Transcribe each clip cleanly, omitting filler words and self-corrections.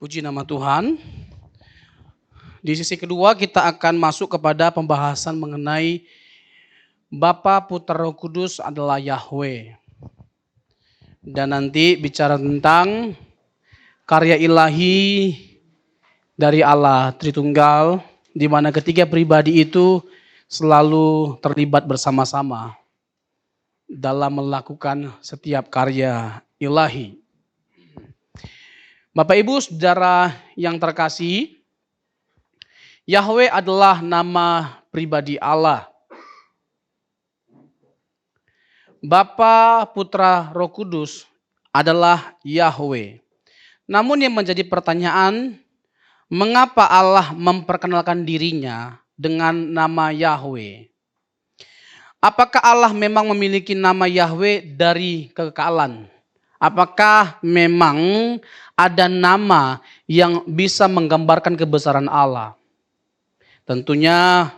Puji nama Tuhan. Di sisi kedua kita akan masuk kepada pembahasan mengenai Bapa, Putra, Roh Kudus adalah Yahweh. Dan nanti bicara tentang karya ilahi dari Allah Tritunggal, di mana ketiga pribadi itu selalu terlibat bersama-sama dalam melakukan setiap karya ilahi. Bapak Ibu Saudara yang terkasih, Yahweh adalah nama pribadi Allah. Bapa, Putra, Roh Kudus adalah Yahweh. Namun yang menjadi pertanyaan, mengapa Allah memperkenalkan dirinya dengan nama Yahweh? Apakah Allah memang memiliki nama Yahweh dari kekekalan? Apakah memang ada nama yang bisa menggambarkan kebesaran Allah? Tentunya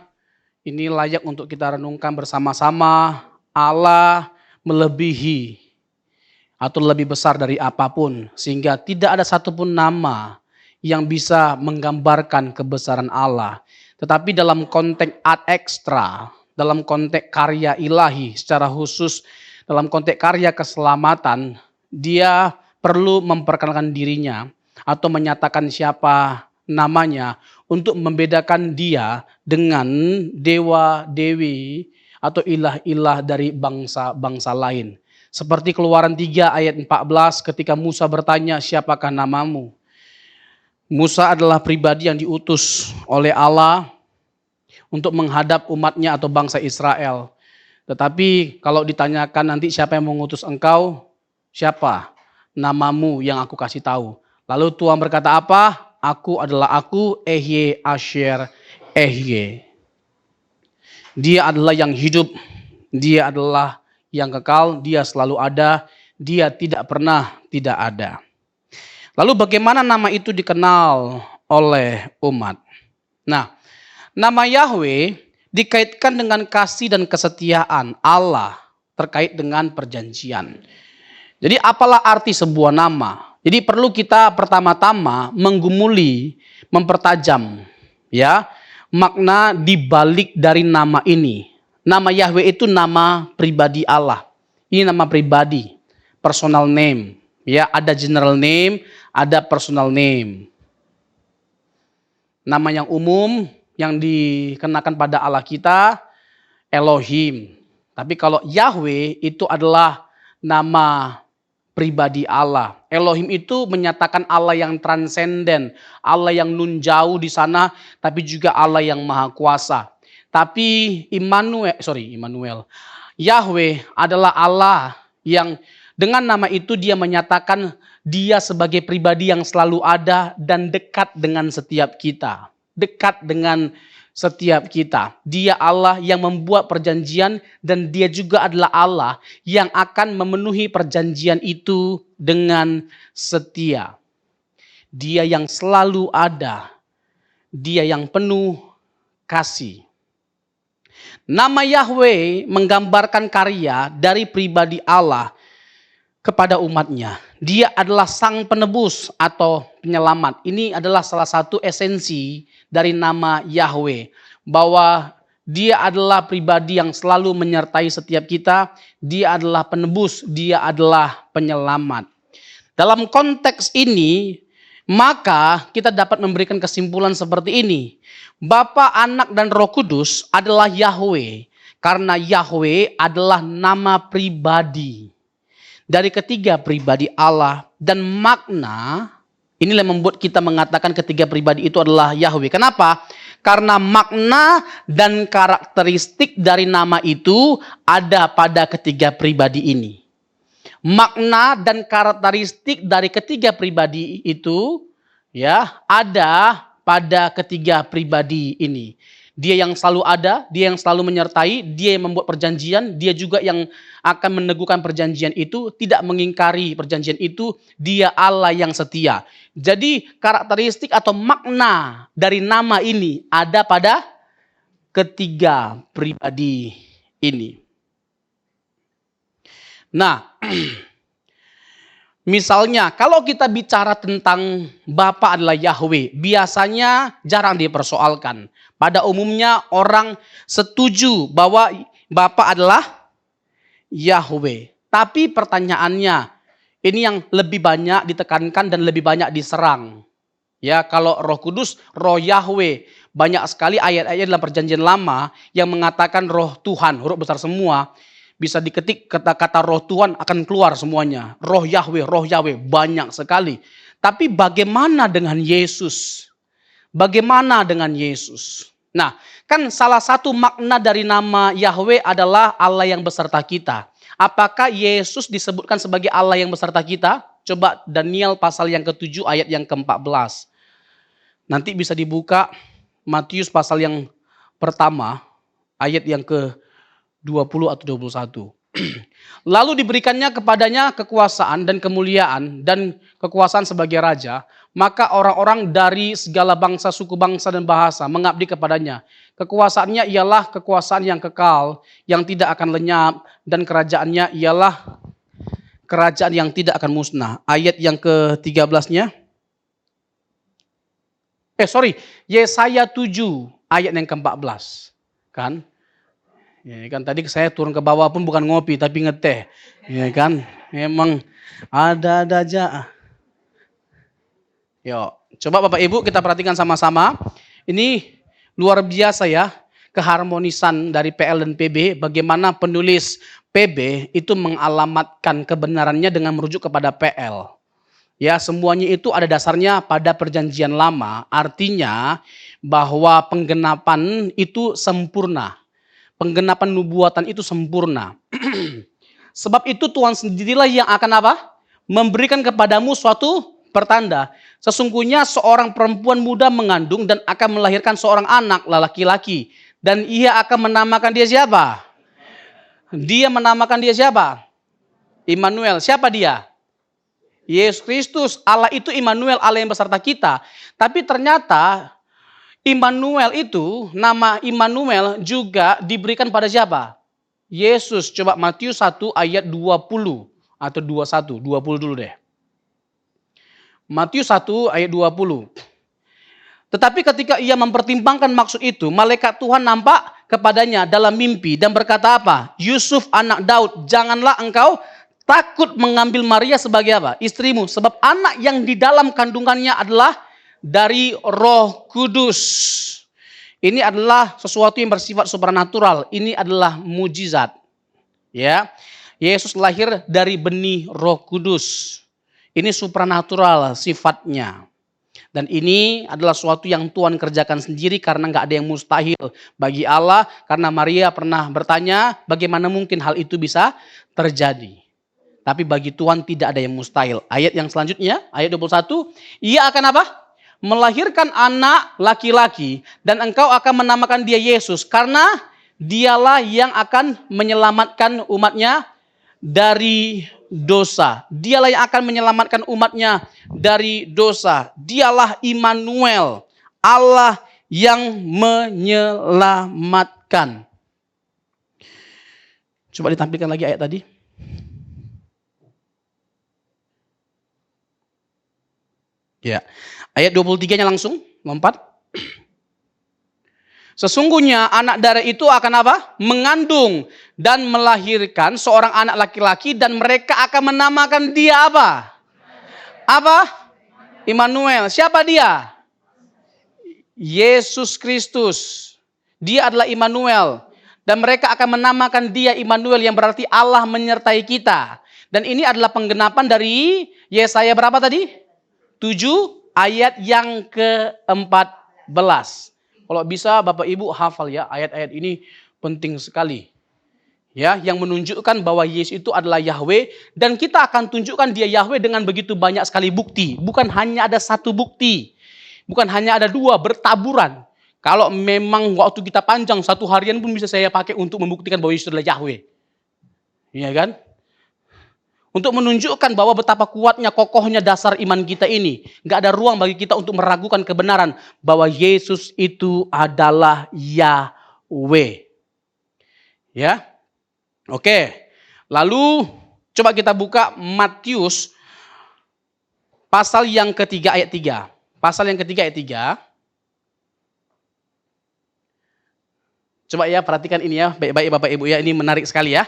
ini layak untuk kita renungkan bersama-sama. Allah melebihi atau lebih besar dari apapun, sehingga tidak ada satupun nama yang bisa menggambarkan kebesaran Allah. Tetapi dalam konteks ad extra, dalam konteks karya ilahi secara khusus, dalam konteks karya keselamatan, dia perlu memperkenalkan dirinya atau menyatakan siapa namanya untuk membedakan dia dengan dewa-dewi atau ilah-ilah dari bangsa-bangsa lain. Seperti Keluaran 3 ayat 14 ketika Musa bertanya, siapakah namamu? Musa adalah pribadi yang diutus oleh Allah untuk menghadap umatnya atau bangsa Israel. Tetapi kalau ditanyakan nanti siapa yang mengutus engkau? Siapa namamu yang aku kasih tahu? Lalu Tuhan berkata apa? Aku adalah aku, Ehye Asher Ehye. Dia adalah yang hidup, dia adalah yang kekal, dia selalu ada, dia tidak pernah tidak ada. Lalu bagaimana nama itu dikenal oleh umat? Nah, nama Yahweh dikaitkan dengan kasih dan kesetiaan Allah terkait dengan perjanjian. Jadi apalah arti sebuah nama? Jadi perlu kita pertama-tama menggumuli, mempertajam ya makna dibalik dari nama ini. Nama Yahweh itu nama pribadi Allah. Ini nama pribadi, personal name. Ya, ada general name, ada personal name. Nama yang umum yang dikenakan pada Allah kita Elohim. Tapi kalau Yahweh itu adalah nama pribadi Allah. Elohim itu menyatakan Allah yang transenden, Allah yang nun jauh di sana, tapi juga Allah yang maha kuasa. Tapi Immanuel, Yahweh adalah Allah yang dengan nama itu dia menyatakan dia sebagai pribadi yang selalu ada dan dekat dengan setiap kita. Dekat dengan setiap kita. Dia Allah yang membuat perjanjian dan dia juga adalah Allah yang akan memenuhi perjanjian itu dengan setia. Dia yang selalu ada. Dia yang penuh kasih. Nama Yahweh menggambarkan karya dari pribadi Allah kepada umatnya. Dia adalah sang penebus atau penyelamat. Ini adalah salah satu esensi dari nama Yahweh. Bahwa dia adalah pribadi yang selalu menyertai setiap kita. Dia adalah penebus, dia adalah penyelamat. Dalam konteks ini, maka kita dapat memberikan kesimpulan seperti ini. Bapa, Anak, dan Roh Kudus adalah Yahweh. Karena Yahweh adalah nama pribadi dari ketiga pribadi Allah, dan makna inilah yang membuat kita mengatakan ketiga pribadi itu adalah Yahweh. Kenapa? Karena makna dan karakteristik dari nama itu ada pada ketiga pribadi ini. Makna dan karakteristik dari ketiga pribadi itu ya ada pada ketiga pribadi ini. Dia yang selalu ada, dia yang selalu menyertai, dia yang membuat perjanjian, dia juga yang akan meneguhkan perjanjian itu, tidak mengingkari perjanjian itu, dia Allah yang setia. Jadi karakteristik atau makna dari nama ini ada pada ketiga pribadi ini. Nah, Misalnya, kalau kita bicara tentang Bapa adalah Yahweh, biasanya jarang dipersoalkan. Pada umumnya orang setuju bahwa Bapa adalah Yahweh. Tapi pertanyaannya, ini yang lebih banyak ditekankan dan lebih banyak diserang. Ya, kalau Roh Kudus, Roh Yahweh, banyak sekali ayat-ayat dalam Perjanjian Lama yang mengatakan Roh Tuhan, huruf besar semua. Bisa diketik kata-kata Roh Tuhan akan keluar semuanya. Roh Yahweh, banyak sekali. Tapi bagaimana dengan Yesus? Bagaimana dengan Yesus? Nah, kan salah satu makna dari nama Yahweh adalah Allah yang beserta kita. Apakah Yesus disebutkan sebagai Allah yang beserta kita? Coba Daniel pasal yang ke-7 ayat yang ke-14. Nanti bisa dibuka Matius pasal yang pertama, ayat yang ke-20 atau 21. Lalu diberikannya kepadanya kekuasaan dan kemuliaan dan kekuasaan sebagai raja, maka orang-orang dari segala bangsa, suku bangsa dan bahasa mengabdi kepadanya. Kekuasaannya ialah kekuasaan yang kekal, yang tidak akan lenyap, dan kerajaannya ialah kerajaan yang tidak akan musnah. Ayat yang ke-13-nya. Yesaya 7 ayat yang ke-14. Kan? Ya kan tadi saya turun ke bawah pun bukan ngopi tapi ngeteh. Ya kan? Memang ada-ada aja. Yuk, coba Bapak Ibu kita perhatikan sama-sama. Ini luar biasa ya, keharmonisan dari PL dan PB, bagaimana penulis PB itu mengalamatkan kebenarannya dengan merujuk kepada PL. Ya, semuanya itu ada dasarnya pada Perjanjian Lama, artinya bahwa penggenapan itu sempurna. Penggenapan nubuatan itu sempurna. Sebab itu Tuhan sendirilah yang akan apa? Memberikan kepadamu suatu pertanda. Sesungguhnya seorang perempuan muda mengandung dan akan melahirkan seorang anak laki-laki. Dan ia akan menamakan dia siapa? Dia menamakan dia siapa? Immanuel. Siapa dia? Yesus Kristus. Allah itu Immanuel, Allah yang beserta kita. Tapi ternyata Immanuel itu, nama Immanuel juga diberikan pada siapa? Yesus. Coba Matius 1 ayat 20 atau 21. 20 dulu deh. Matius 1 ayat 20. Tetapi ketika ia mempertimbangkan maksud itu, malaikat Tuhan nampak kepadanya dalam mimpi dan berkata apa? Yusuf anak Daud, janganlah engkau takut mengambil Maria sebagai apa? Istrimu. Sebab anak yang di dalam kandungannya adalah dari Roh Kudus. Ini adalah sesuatu yang bersifat supranatural. Ini adalah mujizat. Ya. Yesus lahir dari benih Roh Kudus. Ini supranatural sifatnya. Dan ini adalah sesuatu yang Tuhan kerjakan sendiri karena nggak ada yang mustahil bagi Allah. Karena Maria pernah bertanya bagaimana mungkin hal itu bisa terjadi. Tapi bagi Tuhan tidak ada yang mustahil. Ayat yang selanjutnya, ayat 21. Ia akan apa? Melahirkan anak laki-laki dan engkau akan menamakan dia Yesus karena dialah yang akan menyelamatkan umatnya dari dosa. Dialah yang akan menyelamatkan umatnya dari dosa. Dialah Immanuel, Allah yang menyelamatkan. Coba ditampilkan lagi ayat tadi. Ya. Ayat 23-nya langsung lompat. Sesungguhnya anak darah itu akan apa? Mengandung dan melahirkan seorang anak laki-laki dan mereka akan menamakan dia apa? Apa? Immanuel. Siapa dia? Yesus Kristus. Dia adalah Immanuel. Dan mereka akan menamakan dia Immanuel yang berarti Allah menyertai kita. Dan ini adalah penggenapan dari Yesaya berapa tadi? 7 ayat yang ke-14. Kalau bisa Bapak Ibu hafal ya, ayat-ayat ini penting sekali. Ya, yang menunjukkan bahwa Yesus itu adalah Yahweh dan kita akan tunjukkan dia Yahweh dengan begitu banyak sekali bukti. Bukan hanya ada satu bukti. Bukan hanya ada dua, bertaburan. Kalau memang waktu kita panjang, satu harian pun bisa saya pakai untuk membuktikan bahwa Yesus adalah Yahweh. Iya kan? Untuk menunjukkan bahwa betapa kuatnya, kokohnya dasar iman kita ini. Gak ada ruang bagi kita untuk meragukan kebenaran bahwa Yesus itu adalah Yahweh. Ya, oke. Lalu coba kita buka Matius pasal yang ketiga ayat 3. Pasal yang ketiga ayat 3. Coba ya perhatikan ini ya, baik-baik Bapak Ibu ya, ini menarik sekali ya.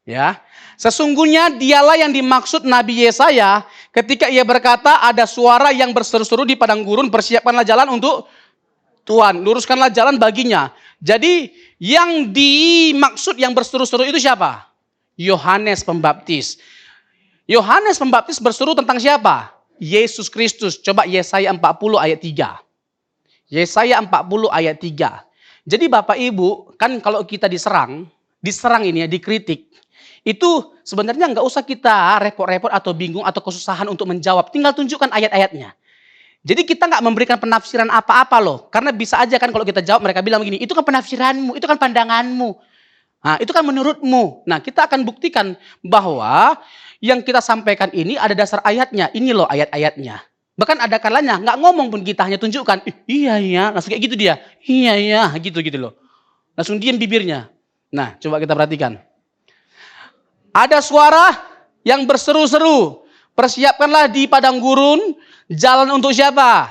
Ya. Sesungguhnya dialah yang dimaksud Nabi Yesaya ketika ia berkata ada suara yang berseru-seru di padang gurun, persiapkanlah jalan untuk Tuhan, luruskanlah jalan baginya. Jadi yang dimaksud yang berseru-seru itu siapa? Yohanes Pembaptis. Yohanes Pembaptis berseru tentang siapa? Yesus Kristus. Coba Yesaya 40 ayat 3. Yesaya 40 ayat 3. Jadi Bapak Ibu, kan kalau kita diserang ini ya, dikritik, itu sebenarnya nggak usah kita repot-repot atau bingung atau kesusahan untuk menjawab. Tinggal tunjukkan ayat-ayatnya. Jadi kita nggak memberikan penafsiran apa-apa loh. Karena bisa aja kan kalau kita jawab mereka bilang begini, itu kan penafsiranmu, itu kan pandanganmu. Nah, itu kan menurutmu. Nah, kita akan buktikan bahwa yang kita sampaikan ini ada dasar ayatnya. Ini loh ayat-ayatnya. Bahkan ada kalanya nggak ngomong pun kita hanya tunjukkan, iya ya, langsung kayak gitu dia. Iya ya, gitu loh. Langsung diam bibirnya. Nah, coba kita perhatikan. Ada suara yang berseru-seru. Persiapkanlah di padang gurun jalan untuk siapa?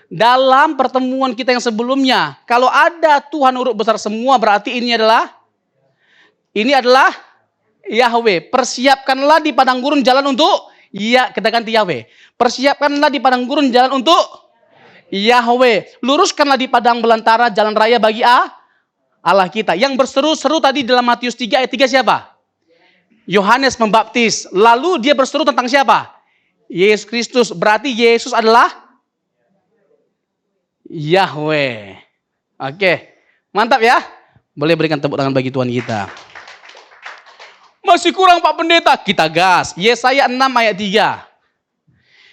Dalam pertemuan kita yang sebelumnya, kalau ada Tuhan huruf besar semua berarti ini adalah Yahweh. Persiapkanlah di padang gurun jalan untuk kita ganti Yahweh. Persiapkanlah di padang gurun jalan untuk Yahweh. Luruskanlah di padang belantara jalan raya bagi Allah kita. Yang berseru-seru tadi dalam Matius 3 ayat 3 siapa? Yohanes Pembaptis. Lalu dia berseru tentang siapa? Yesus Kristus. Berarti Yesus adalah Yahweh. Oke. Mantap ya. Boleh berikan tepuk tangan bagi Tuhan kita. Masih kurang Pak Pendeta. Kita gas. Yesaya 6 ayat 3.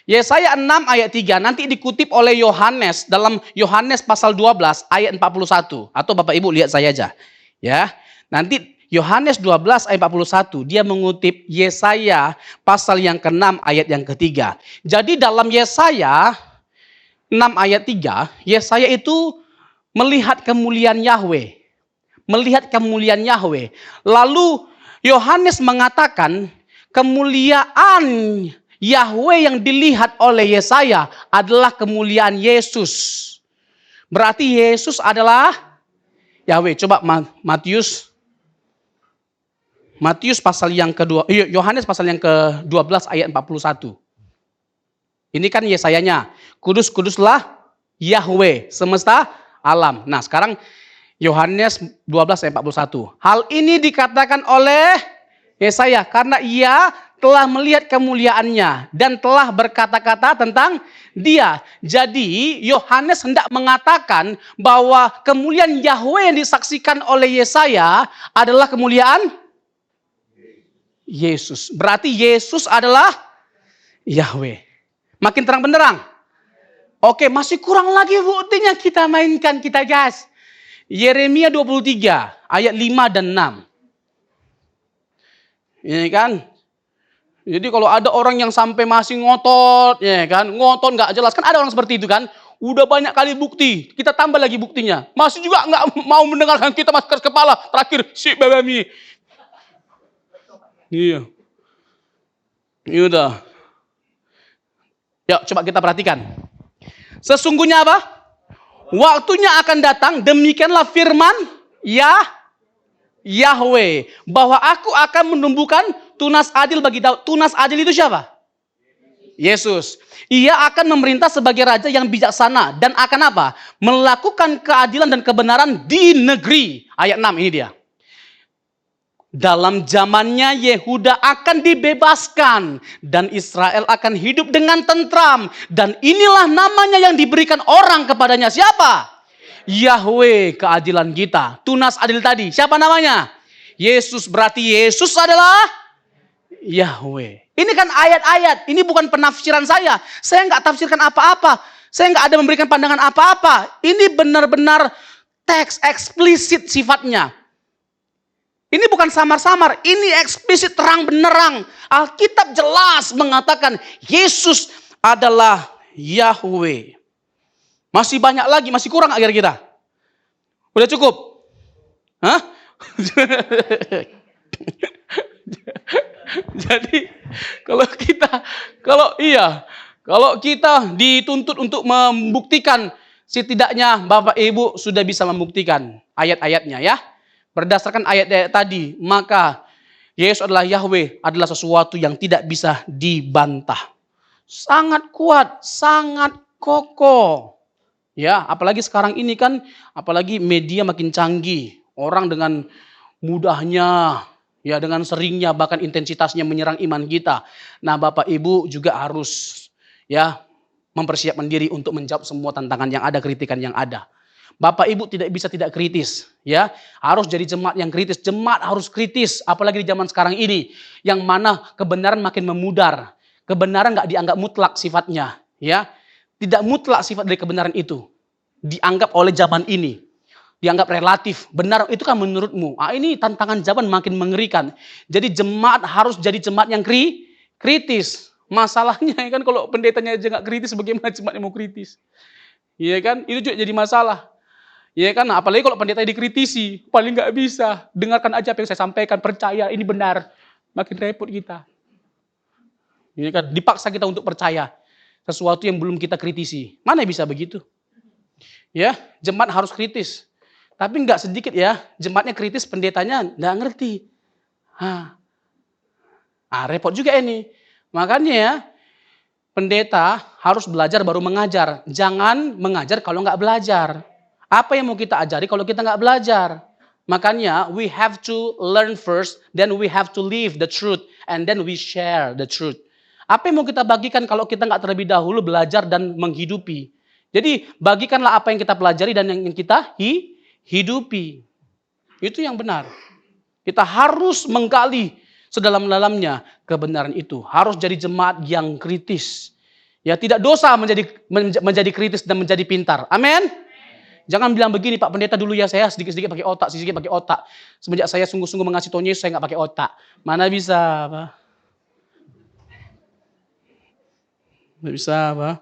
Yesaya 6 ayat 3 nanti dikutip oleh Yohanes dalam Yohanes pasal 12 ayat 41. Atau Bapak Ibu lihat saya aja. Ya. Nanti Yohanes 12 ayat 41 dia mengutip Yesaya pasal yang ke-6 ayat yang ketiga. Jadi dalam Yesaya 6 ayat 3, Yesaya itu melihat kemuliaan Yahweh. Melihat kemuliaan Yahweh. Lalu Yohanes mengatakan kemuliaan Yahweh yang dilihat oleh Yesaya adalah kemuliaan Yesus. Berarti Yesus adalah Yahweh. Coba Matius pasal yang kedua, Yohanes pasal yang ke-12 ayat 41. Ini kan Yesayanya. Kudus-kuduslah Yahweh semesta alam. Nah sekarang Yohanes 12 ayat 41. Hal ini dikatakan oleh Yesaya karena ia telah melihat kemuliaannya dan telah berkata-kata tentang dia. Jadi Yohanes hendak mengatakan bahwa kemuliaan Yahweh yang disaksikan oleh Yesaya adalah kemuliaan Yesus. Berarti Yesus adalah Yahweh. Makin terang benderang. Oke, masih kurang lagi buktinya kita mainkan, kita gas. Yeremia 23 ayat 5 dan 6. Ini kan. Jadi kalau ada orang yang sampai masih ngotot, ya kan, ngotot nggak jelas, kan ada orang seperti itu kan. Udah banyak kali bukti, kita tambah lagi buktinya. Masih juga nggak mau mendengarkan kita masuk ke kepala. Terakhir, si babami. Iya. Ini udah. Yuk coba kita perhatikan. Sesungguhnya apa? Waktunya akan datang, demikianlah firman Yahweh. Bahwa aku akan menumbuhkan tunas adil bagi Daud. Tunas adil itu siapa? Yesus. Ia akan memerintah sebagai raja yang bijaksana. Dan akan apa? Melakukan keadilan dan kebenaran di negeri. Ayat 6 ini dia. Dalam zamannya Yehuda akan dibebaskan dan Israel akan hidup dengan tentram. Dan inilah namanya yang diberikan orang kepadanya. Siapa? Yahweh keadilan kita. Tunas adil tadi. Siapa namanya? Yesus. Berarti Yesus adalah Yahweh. Ini kan ayat-ayat. Ini bukan penafsiran saya. Saya nggak tafsirkan apa-apa. Saya nggak ada memberikan pandangan apa-apa. Ini benar-benar teks eksplisit sifatnya. Ini bukan samar-samar, ini eksplisit terang benerang. Alkitab jelas mengatakan Yesus adalah Yahweh. Masih banyak lagi, masih kurang akhir kita. Udah cukup? Hah? Jadi kalau Kalau kita dituntut untuk membuktikan, setidaknya Bapak Ibu sudah bisa membuktikan ayat-ayatnya ya. Berdasarkan ayat-ayat tadi, maka Yesus adalah Yahweh adalah sesuatu yang tidak bisa dibantah. Sangat kuat, sangat kokoh. Ya, apalagi sekarang ini kan, apalagi media makin canggih. Orang dengan mudahnya, ya dengan seringnya bahkan intensitasnya menyerang iman kita. Nah, Bapak Ibu juga harus ya mempersiapkan diri untuk menjawab semua tantangan yang ada, kritikan yang ada. Bapak Ibu tidak bisa tidak kritis, ya. Harus jadi jemaat yang kritis. Jemaat harus kritis, apalagi di zaman sekarang ini yang mana kebenaran makin memudar. Kebenaran nggak dianggap mutlak sifatnya, ya. Tidak mutlak sifat dari kebenaran itu. Dianggap oleh zaman ini. Dianggap relatif. Benar itu kan menurutmu. Ini tantangan zaman makin mengerikan. Jadi jemaat harus jadi jemaat yang kritis. Masalahnya kan kalau pendetanya aja nggak kritis, bagaimana jemaatnya mau kritis? Iya kan? Itu juga jadi masalah. Iya kan? Apalagi kalau pendeta dikritisi, paling nggak bisa. Dengarkan aja apa yang saya sampaikan, percaya ini benar. Makin repot kita. Iya kan? Dipaksa kita untuk percaya sesuatu yang belum kita kritisi. Mana bisa begitu? Ya, jemaat harus kritis. Tapi nggak sedikit ya, jemaatnya kritis, pendetanya nggak ngerti. Repot juga ini. Makanya ya, pendeta harus belajar baru mengajar. Jangan mengajar kalau nggak belajar. Apa yang mau kita ajari kalau kita nggak belajar? Makanya we have to learn first, then we have to live the truth, and then we share the truth. Apa yang mau kita bagikan kalau kita nggak terlebih dahulu belajar dan menghidupi? Jadi bagikanlah apa yang kita pelajari dan yang kita hidupi. Itu yang benar. Kita harus menggali sedalam-dalamnya kebenaran itu. Harus jadi jemaat yang kritis. Ya, tidak dosa menjadi kritis dan menjadi pintar. Amin. Jangan bilang begini, Pak Pendeta dulu ya saya sedikit-sedikit pakai otak, sedikit pakai otak. Semenjak saya sungguh-sungguh mengasihi Tuhan Yesus, saya nggak pakai otak. Mana bisa, Pak? Nggak bisa, Pak.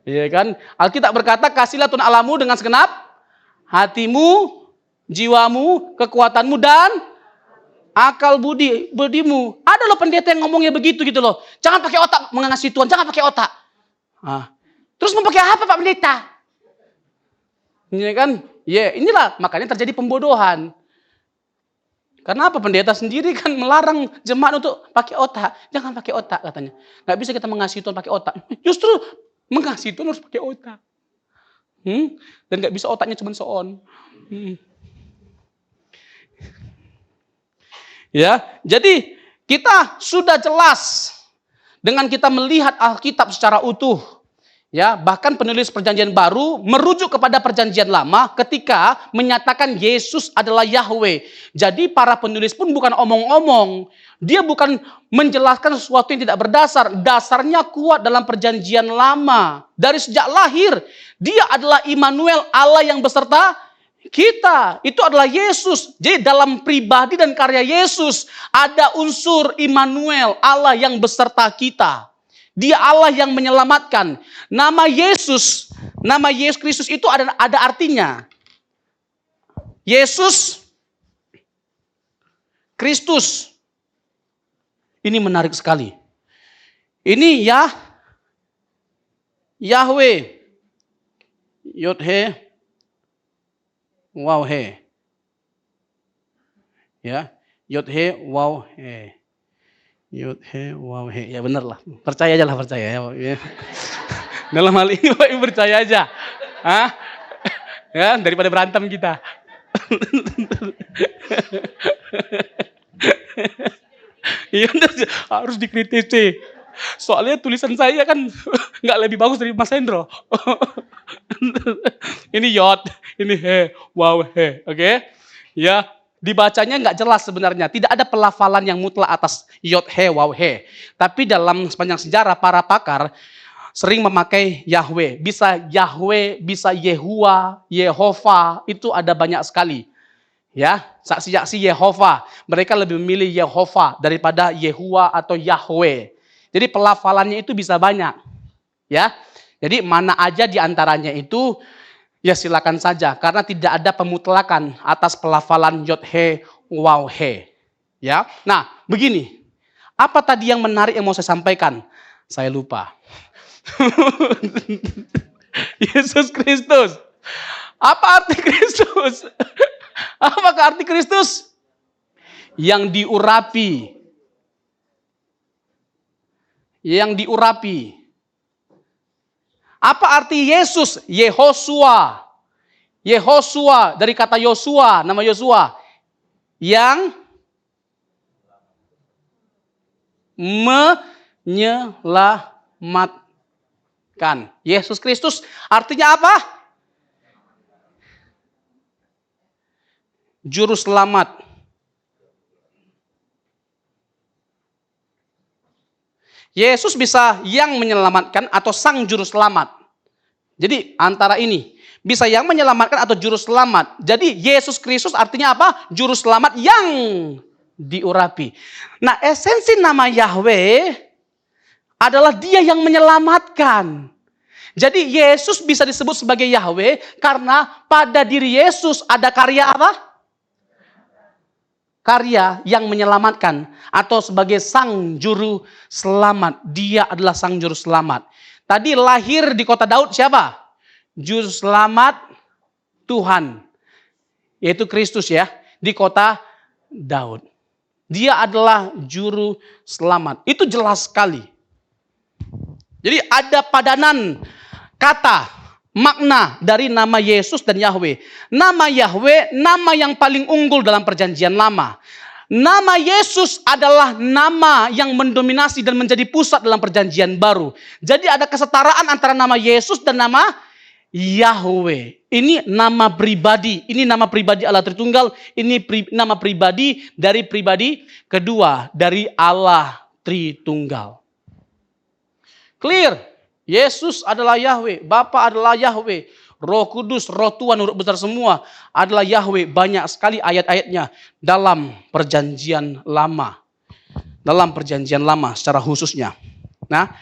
Iya kan? Alkitab berkata, kasihlah Tuhan Allahmu dengan segenap hatimu, jiwamu, kekuatanmu, dan akal budimu. Ada loh pendeta yang ngomongnya begitu gitu loh. Jangan pakai otak mengasihi Tuhan, jangan pakai otak. Terus mau pakai apa Pak Pendeta? Iya kan? Inilah makanya terjadi pembodohan. Karena apa? Pendeta sendiri kan melarang jemaat untuk pakai otak. Jangan pakai otak katanya. Nggak bisa kita mengasihi Tuhan pakai otak. Justru mengasihi Tuhan harus pakai otak. Dan nggak bisa otaknya cuma so-on. Ya, jadi kita sudah jelas dengan kita melihat Alkitab secara utuh. Ya, bahkan penulis Perjanjian Baru merujuk kepada Perjanjian Lama ketika menyatakan Yesus adalah Yahweh. Jadi para penulis pun bukan omong-omong. Dia bukan menjelaskan sesuatu yang tidak berdasar. Dasarnya kuat dalam Perjanjian Lama. Dari sejak lahir, dia adalah Immanuel, Allah yang beserta kita. Itu adalah Yesus. Jadi dalam pribadi dan karya Yesus ada unsur Immanuel, Allah yang beserta kita. Dia Allah yang menyelamatkan. Nama Yesus Kristus itu ada artinya. Yesus Kristus. Ini menarik sekali. Ini Yahweh. Yod-He. Waw-He. Ya, Yod-He, Waw-He. Yod-He, Waw-He. Ya benar lah. Percaya aja lah, percaya ya. Dalam hal ini Bapak Ibu percaya aja. Ya, daripada berantem kita. Iya, harus dikritisi. Soalnya tulisan saya kan nggak lebih bagus dari Mas Hendro. Ini Yod, ini He, Waw-He. Oke? Ya. Dibacanya nggak jelas sebenarnya. Tidak ada pelafalan yang mutlak atas Yod-He, Waw-He. Tapi dalam sepanjang sejarah para pakar sering memakai Yahweh. Bisa Yahweh, bisa Yehua, Yehova. Itu ada banyak sekali. Ya, saksi-saksi Yehova. Mereka lebih memilih Yehova daripada Yehua atau Yahweh. Jadi pelafalannya itu bisa banyak. Ya. Jadi mana aja di antaranya itu ya silakan saja, karena tidak ada pemutlakan atas pelafalan Yod-He, Waw-He. Ya, nah begini, apa tadi yang menarik yang mau saya sampaikan? Saya lupa. Yesus Kristus. Apa arti Kristus? Apakah arti Kristus? Yang diurapi. Yang diurapi. Apa arti Yesus? Yehosua. Yehosua dari kata Yosua, nama Yosua. Yang menyelamatkan. Yesus Kristus artinya apa? Juru selamat. Yesus bisa yang menyelamatkan atau sang juru selamat. Jadi antara ini, bisa yang menyelamatkan atau juru selamat. Jadi Yesus Kristus artinya apa? Juru selamat yang diurapi. Nah, esensi nama Yahweh adalah Dia yang menyelamatkan. Jadi Yesus bisa disebut sebagai Yahweh karena pada diri Yesus ada karya apa? Karya yang menyelamatkan atau sebagai sang juru selamat. Dia adalah sang juru selamat. Tadi lahir di kota Daud siapa? Juru selamat Tuhan. Yaitu Kristus ya. Di kota Daud. Dia adalah juru selamat. Itu jelas sekali. Jadi ada padanan kata, makna dari nama Yesus dan Yahweh. Nama Yahweh, nama yang paling unggul dalam perjanjian lama. Nama Yesus adalah nama yang mendominasi dan menjadi pusat dalam perjanjian baru. Jadi ada kesetaraan antara nama Yesus dan nama Yahweh. Ini nama pribadi. Ini nama pribadi Allah Tritunggal. Ini nama pribadi dari pribadi kedua dari Allah Tritunggal. Clear. Yesus adalah Yahweh. Bapa adalah Yahweh. Roh Kudus, Roh Tuhan, Huruf besar semua adalah Yahweh. Banyak sekali ayat-ayatnya dalam perjanjian lama. Dalam perjanjian lama secara khususnya. Nah,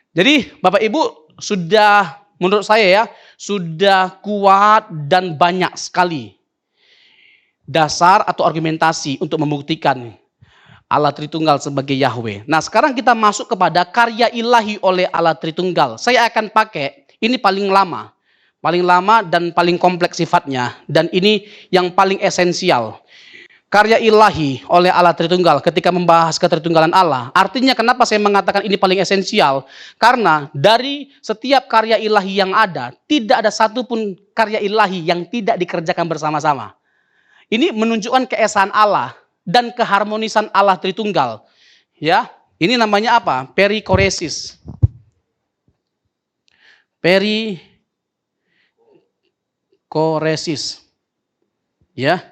jadi Bapak Ibu sudah, menurut saya ya, sudah kuat dan banyak sekali dasar atau argumentasi untuk membuktikan Allah Tritunggal sebagai Yahweh. Nah, sekarang kita masuk kepada karya ilahi oleh Allah Tritunggal. Saya akan pakai, ini paling lama dan paling kompleks sifatnya, dan ini yang paling esensial. Karya ilahi oleh Allah Tritunggal ketika membahas ketritunggalan Allah. Artinya kenapa saya mengatakan ini paling esensial? Karena dari setiap karya ilahi yang ada, tidak ada satupun karya ilahi yang tidak dikerjakan bersama-sama. Ini menunjukkan keesaan Allah dan keharmonisan Allah Tritunggal. Ya, ini namanya apa? Perikoresis. Perikoresis. Ya.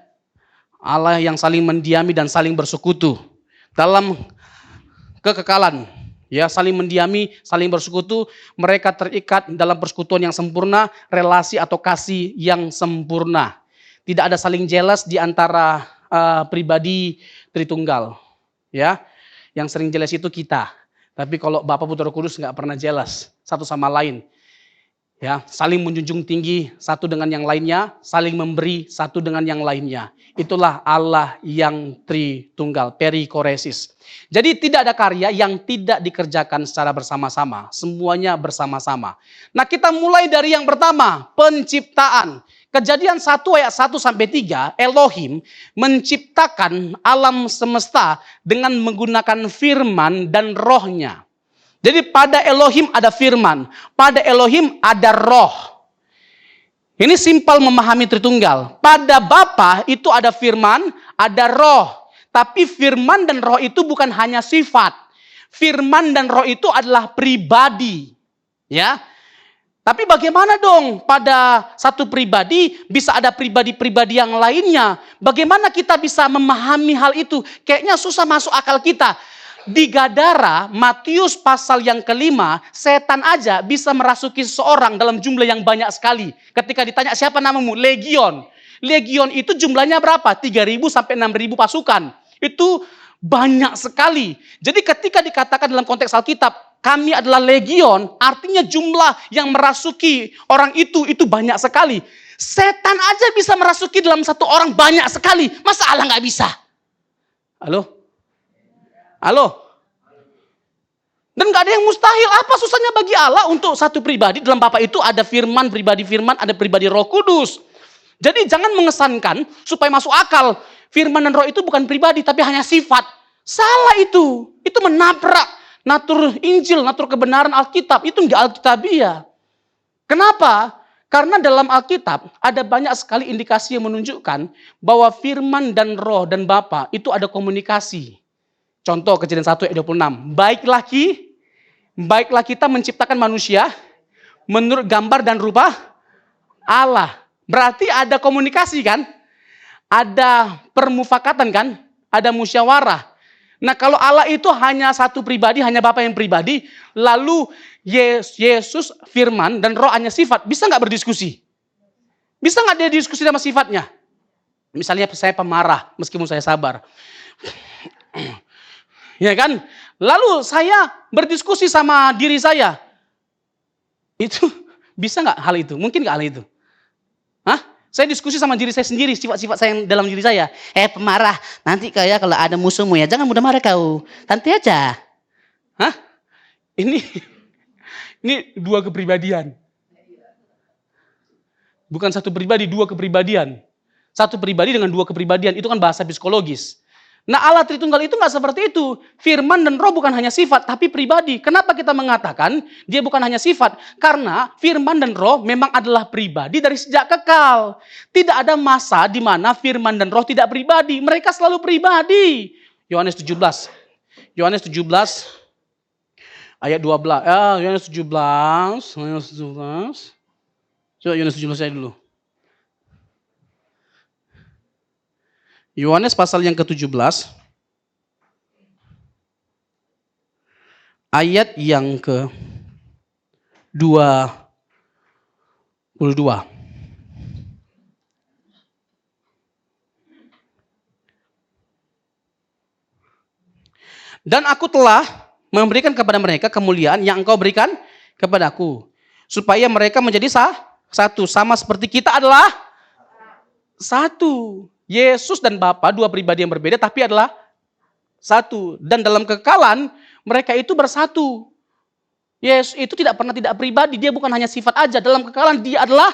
Allah yang saling mendiami dan saling bersekutu dalam kekekalan, ya, saling mendiami, saling bersekutu, mereka terikat dalam persekutuan yang sempurna, relasi atau kasih yang sempurna. Tidak ada saling jealous di antara pribadi Tritunggal, ya. Yang sering jealous itu kita. Tapi kalau Bapa, Putra, Roh Kudus nggak pernah jealous satu sama lain. Ya, saling menjunjung tinggi satu dengan yang lainnya, saling memberi satu dengan yang lainnya. Itulah Allah yang Tritunggal, perikoresis. Jadi tidak ada karya yang tidak dikerjakan secara bersama-sama, semuanya bersama-sama. Nah, kita mulai dari yang pertama, penciptaan. Kejadian 1 ayat 1 sampai 3, Elohim menciptakan alam semesta dengan menggunakan firman dan rohnya. Jadi pada Elohim ada firman, pada Elohim ada roh. Ini simpel memahami Tritunggal. Pada Bapa itu ada firman, ada roh. Tapi firman dan roh itu bukan hanya sifat. Firman dan roh itu adalah pribadi. Ya. Tapi bagaimana dong pada satu pribadi bisa ada pribadi-pribadi yang lainnya? Bagaimana kita bisa memahami hal itu? Kayaknya susah masuk akal kita. Di Gadara, Matius pasal yang kelima, setan aja bisa merasuki seseorang dalam jumlah yang banyak sekali. Ketika ditanya siapa namamu? Legion. Legion itu jumlahnya berapa? 3.000 sampai 6.000 pasukan. Itu banyak sekali. Jadi ketika dikatakan dalam konteks Alkitab, kami adalah legion, artinya jumlah yang merasuki orang itu banyak sekali. Setan aja bisa merasuki dalam satu orang banyak sekali. Masa Allah nggak bisa? Halo? Dan gak ada yang mustahil. Apa susahnya bagi Allah untuk satu pribadi? Dalam Bapa itu ada firman, ada pribadi Roh Kudus. Jadi jangan mengesankan supaya masuk akal. Firman dan roh itu bukan pribadi, tapi hanya sifat. Salah itu. Itu menabrak natur Injil, natur kebenaran Alkitab. Itu enggak Alkitabiah. Kenapa? Karena dalam Alkitab ada banyak sekali indikasi yang menunjukkan bahwa firman dan roh dan Bapa itu ada komunikasi. Contoh Kejadian 1 ayat 26. Baiklah kita menciptakan manusia menurut gambar dan rupa Allah. Berarti ada komunikasi kan? Ada permufakatan kan? Ada musyawarah. Nah kalau Allah itu hanya satu pribadi, hanya Bapa yang pribadi, lalu Yesus, firman, dan roh hanya sifat, bisa nggak berdiskusi? Bisa nggak dia diskusi sama sifatnya? Misalnya saya pemarah, meskipun saya sabar. Ya kan? Lalu saya berdiskusi sama diri saya. Itu bisa nggak hal itu? Mungkin nggak hal itu? Hah? Saya diskusi sama diri saya sendiri, sifat-sifat saya yang dalam diri saya. Pemarah, nanti kayak kalau ada musuhmu ya, jangan mudah marah kau. Nanti aja. Hah? Ini dua kepribadian. Bukan satu pribadi, dua kepribadian. Satu pribadi dengan dua kepribadian, itu kan bahasa psikologis. Nah Allah Tritunggal itu nggak seperti itu. Firman dan roh bukan hanya sifat, tapi pribadi. Kenapa kita mengatakan dia bukan hanya sifat? Karena firman dan roh memang adalah pribadi dari sejak kekal. Tidak ada masa di mana firman dan roh tidak pribadi. Mereka selalu pribadi. Yohanes 17 ayat 12. Yohanes 17. Coba Yohanes 17 saya dulu. Yohanes pasal yang ke-17 ayat yang ke-22. Dan aku telah memberikan kepada mereka kemuliaan yang engkau berikan kepadaku, supaya mereka menjadi satu, sama seperti kita adalah satu. Yesus dan Bapa dua pribadi yang berbeda tapi adalah satu. Dan dalam kekekalan mereka itu bersatu. Yesus itu tidak pernah tidak pribadi. Dia bukan hanya sifat aja. Dalam kekekalan dia adalah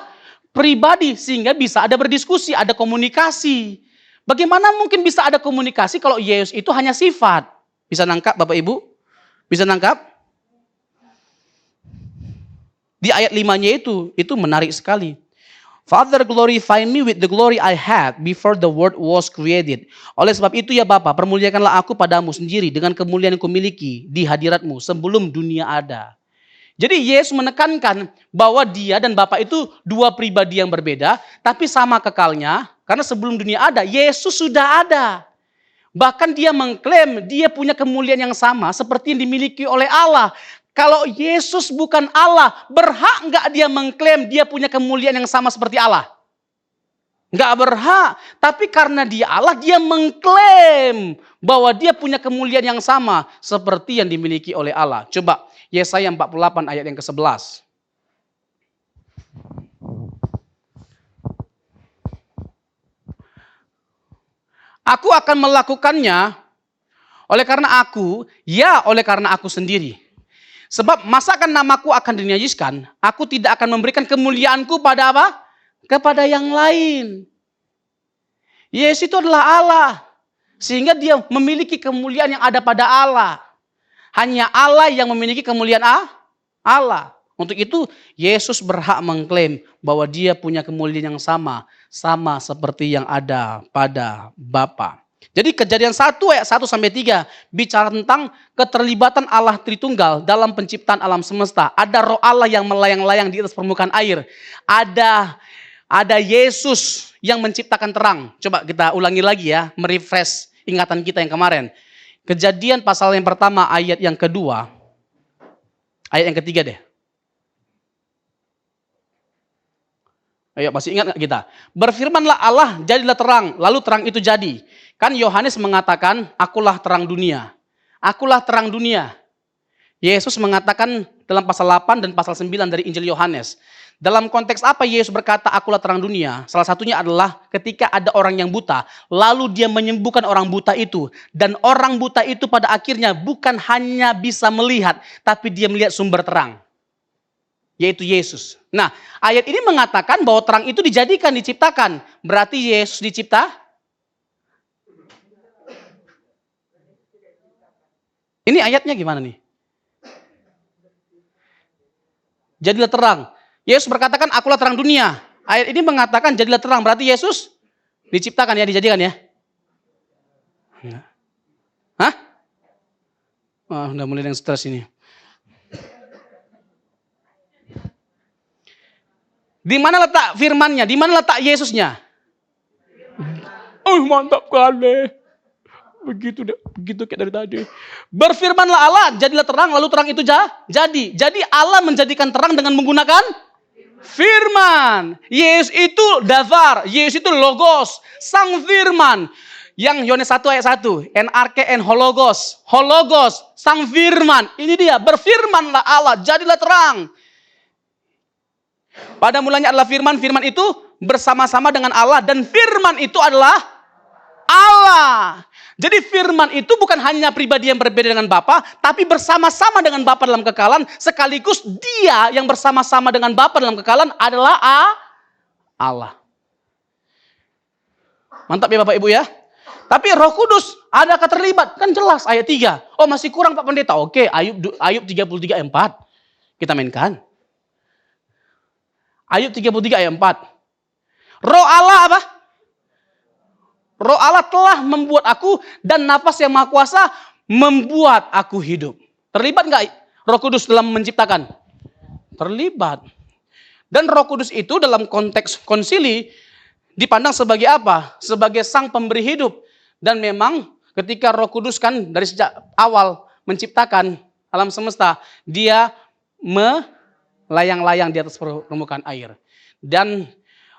pribadi. Sehingga bisa ada berdiskusi, ada komunikasi. Bagaimana mungkin bisa ada komunikasi kalau Yesus itu hanya sifat? Bisa nangkap Bapak Ibu? Bisa nangkap? Di ayat 5-nya itu menarik sekali. Father, glorify me with the glory I had before the world was created. Oleh sebab itu ya Bapa, permuliakanlah aku padamu sendiri dengan kemuliaan yang kumiliki di hadiratmu sebelum dunia ada. Jadi Yesus menekankan bahwa dia dan Bapa itu dua pribadi yang berbeda, tapi sama kekalnya, karena sebelum dunia ada, Yesus sudah ada. Bahkan dia mengklaim dia punya kemuliaan yang sama seperti yang dimiliki oleh Allah. Kalau Yesus bukan Allah, berhak nggak dia mengklaim dia punya kemuliaan yang sama seperti Allah? Nggak berhak. Tapi karena dia Allah, dia mengklaim bahwa dia punya kemuliaan yang sama seperti yang dimiliki oleh Allah. Coba Yesaya 48 ayat yang ke-11. Aku akan melakukannya oleh karena aku sendiri. Sebab masakan namaku akan dinajiskan, aku tidak akan memberikan kemuliaanku pada apa? Kepada yang lain. Yesus itu adalah Allah. Sehingga dia memiliki kemuliaan yang ada pada Allah. Hanya Allah yang memiliki kemuliaan Allah. Untuk itu Yesus berhak mengklaim bahwa dia punya kemuliaan yang sama seperti yang ada pada Bapa. Jadi Kejadian 1 ayat 1-3 bicara tentang keterlibatan Allah Tritunggal dalam penciptaan alam semesta. Ada roh Allah yang melayang-layang di atas permukaan air. Ada Yesus yang menciptakan terang. Coba kita ulangi lagi ya, merefresh ingatan kita yang kemarin. Kejadian pasal yang pertama ayat yang kedua, ayat yang ketiga deh. Ayo masih ingat gak kita? Berfirmanlah Allah, jadilah terang, lalu terang itu jadi. Kan Yohanes mengatakan, akulah terang dunia. Akulah terang dunia. Yesus mengatakan, dalam pasal 8 dan pasal 9 dari Injil Yohanes. Dalam konteks apa Yesus berkata, akulah terang dunia? Salah satunya adalah ketika ada orang yang buta, lalu dia menyembuhkan orang buta itu. Dan orang buta itu pada akhirnya bukan hanya bisa melihat, tapi dia melihat sumber terang, yaitu Yesus. Nah, ayat ini mengatakan bahwa terang itu dijadikan, diciptakan. Berarti Yesus dicipta? Ini ayatnya gimana nih? Jadilah terang. Yesus berkatakan, akulah terang dunia. Ayat ini mengatakan jadilah terang. Berarti Yesus diciptakan ya, dijadikan ya? Hah? Oh, udah mulai yang stres ini. Di mana letak firman-Nya? Di mana letak Yesusnya? Oh, mantap kali. Begitu kayak dari tadi. Berfirmanlah Allah, jadilah terang, lalu terang itu jadi. Jadi Allah menjadikan terang dengan menggunakan firman. Yesus itu davar, Yesus itu logos, sang firman. Yang Yohanes 1 ayat 1, NRK hologos, hologos, sang firman. Ini dia, berfirmanlah Allah, jadilah terang. Pada mulanya adalah firman, firman itu bersama-sama dengan Allah, dan firman itu adalah Allah. Jadi firman itu bukan hanya pribadi yang berbeda dengan Bapa, tapi bersama-sama dengan Bapa dalam kekekalan, sekaligus dia yang bersama-sama dengan Bapa dalam kekekalan adalah Allah. Mantap ya Bapak Ibu ya. Tapi Roh Kudus adakah terlibat? Kan jelas ayat 3. Oh masih kurang Pak Pendeta. Oke, Ayub 33 ayat 4. Kita mainkan. Ayub 33 ayat 4. Roh Allah apa? Roh Allah telah membuat aku dan nafas yang maha kuasa membuat aku hidup. Terlibat nggak Roh Kudus dalam menciptakan? Terlibat. Dan Roh Kudus itu dalam konteks konsili dipandang sebagai apa? Sebagai sang pemberi hidup. Dan memang ketika Roh Kudus kan dari sejak awal menciptakan alam semesta, dia melayang-layang di atas permukaan air. Dan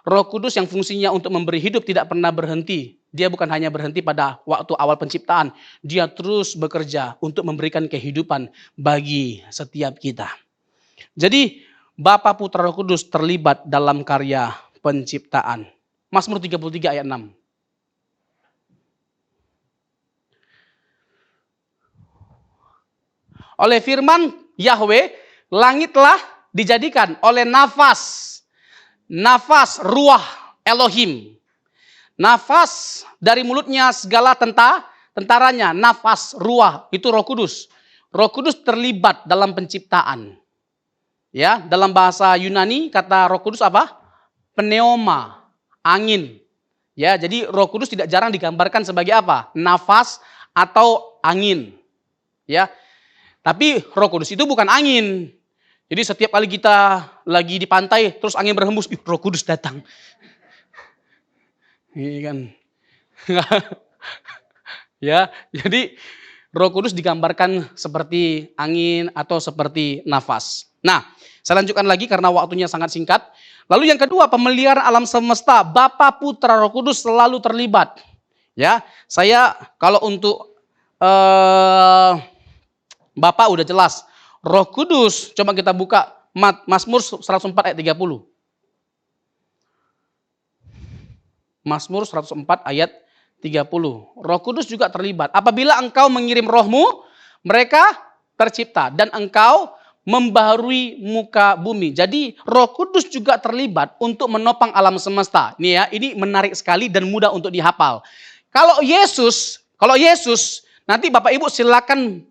Roh Kudus yang fungsinya untuk memberi hidup tidak pernah berhenti. Dia bukan hanya berhenti pada waktu awal penciptaan. Dia terus bekerja untuk memberikan kehidupan bagi setiap kita. Jadi Bapa, Putra, Roh Kudus terlibat dalam karya penciptaan. Mazmur 33 ayat 6. Oleh firman Yahweh, langit telah dijadikan oleh nafas ruah Elohim. Nafas dari mulutnya segala tentaranya, nafas ruah itu Roh Kudus. Roh Kudus terlibat dalam penciptaan. Ya, dalam bahasa Yunani kata Roh Kudus apa? Pneuma, angin. Ya, jadi Roh Kudus tidak jarang digambarkan sebagai apa? Nafas atau angin. Ya. Tapi Roh Kudus itu bukan angin. Jadi setiap kali kita lagi di pantai terus angin berhembus, Roh Kudus datang. Ini kan. Ya, jadi Roh Kudus digambarkan seperti angin atau seperti nafas. Nah, saya lanjutkan lagi karena waktunya sangat singkat. Lalu yang kedua, pemeliharaan alam semesta, Bapa, Putra, Roh Kudus selalu terlibat. Ya, saya kalau untuk Bapa udah jelas. Roh Kudus, coba kita buka Mazmur 104 ayat 30. Mazmur 104 ayat 30. Roh Kudus juga terlibat. Apabila engkau mengirim rohmu, mereka tercipta. Dan engkau membaharui muka bumi. Jadi Roh Kudus juga terlibat untuk menopang alam semesta. Ini ya, ini menarik sekali dan mudah untuk dihafal. Kalau Yesus, nanti Bapak Ibu silakan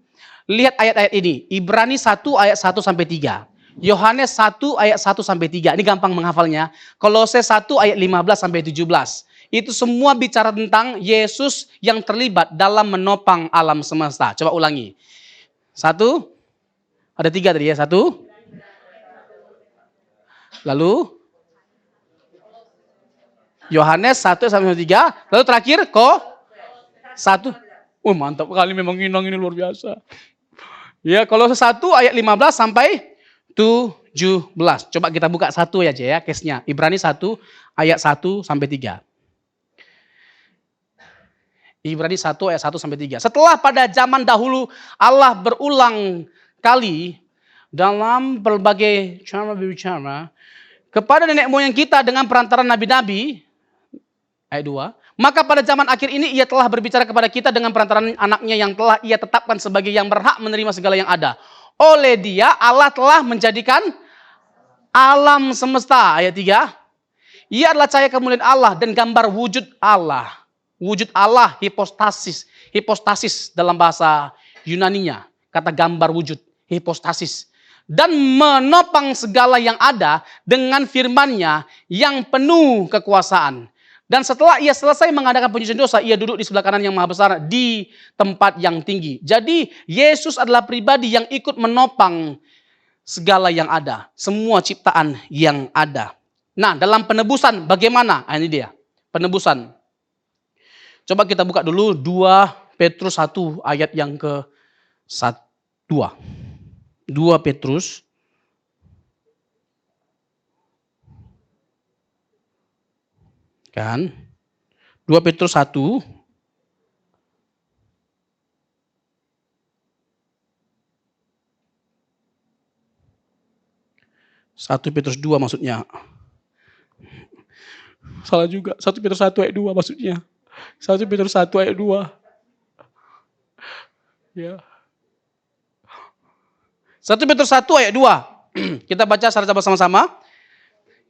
lihat ayat-ayat ini. Ibrani 1 ayat 1 sampai 3. Yohanes 1 ayat 1 sampai 3. Ini gampang menghafalnya. Kolose 1 ayat 15 sampai 17. Itu semua bicara tentang Yesus yang terlibat dalam menopang alam semesta. Coba ulangi. 1. Ada 3 tadi ya. 1. Lalu Yohanes 1 sampai 3. Lalu terakhir 1. Oh mantap kali memang Inang ini luar biasa. Ya, kalau 1 ayat 15 sampai 17. Coba kita buka 1 aja ya case-nya. Ibrani 1 ayat 1 sampai 3. Ibrani 1 ayat 1 sampai 3. Setelah pada zaman dahulu Allah berulang kali dalam berbagai cara berbicara kepada nenek moyang kita dengan perantaran nabi-nabi, ayat 2, maka pada zaman akhir ini ia telah berbicara kepada kita dengan perantaran anaknya yang telah ia tetapkan sebagai yang berhak menerima segala yang ada. Oleh dia Allah telah menjadikan alam semesta, ayat 3. Ia adalah cahaya kemuliaan Allah dan gambar wujud Allah. Wujud Allah, hipostasis. Hipostasis dalam bahasa Yunaninya. Kata gambar wujud, hipostasis. Dan menopang segala yang ada dengan firman-Nya yang penuh kekuasaan. Dan setelah ia selesai mengadakan penyucian dosa, ia duduk di sebelah kanan yang maha besar di tempat yang tinggi. Jadi Yesus adalah pribadi yang ikut menopang segala yang ada. Semua ciptaan yang ada. Nah, dalam penebusan bagaimana? Nah, ini dia. Penebusan. Coba kita buka dulu 2 Petrus 1 ayat yang ke-2. 2 Petrus. Kan? 2 Petrus 1. 1 Petrus 2 maksudnya. Salah juga. 1 Petrus 1 ayat 2 maksudnya. 1 Petrus 1 ayat 2. Ya. 1 Petrus 1 ayat 2. Kita baca secara bersama-sama.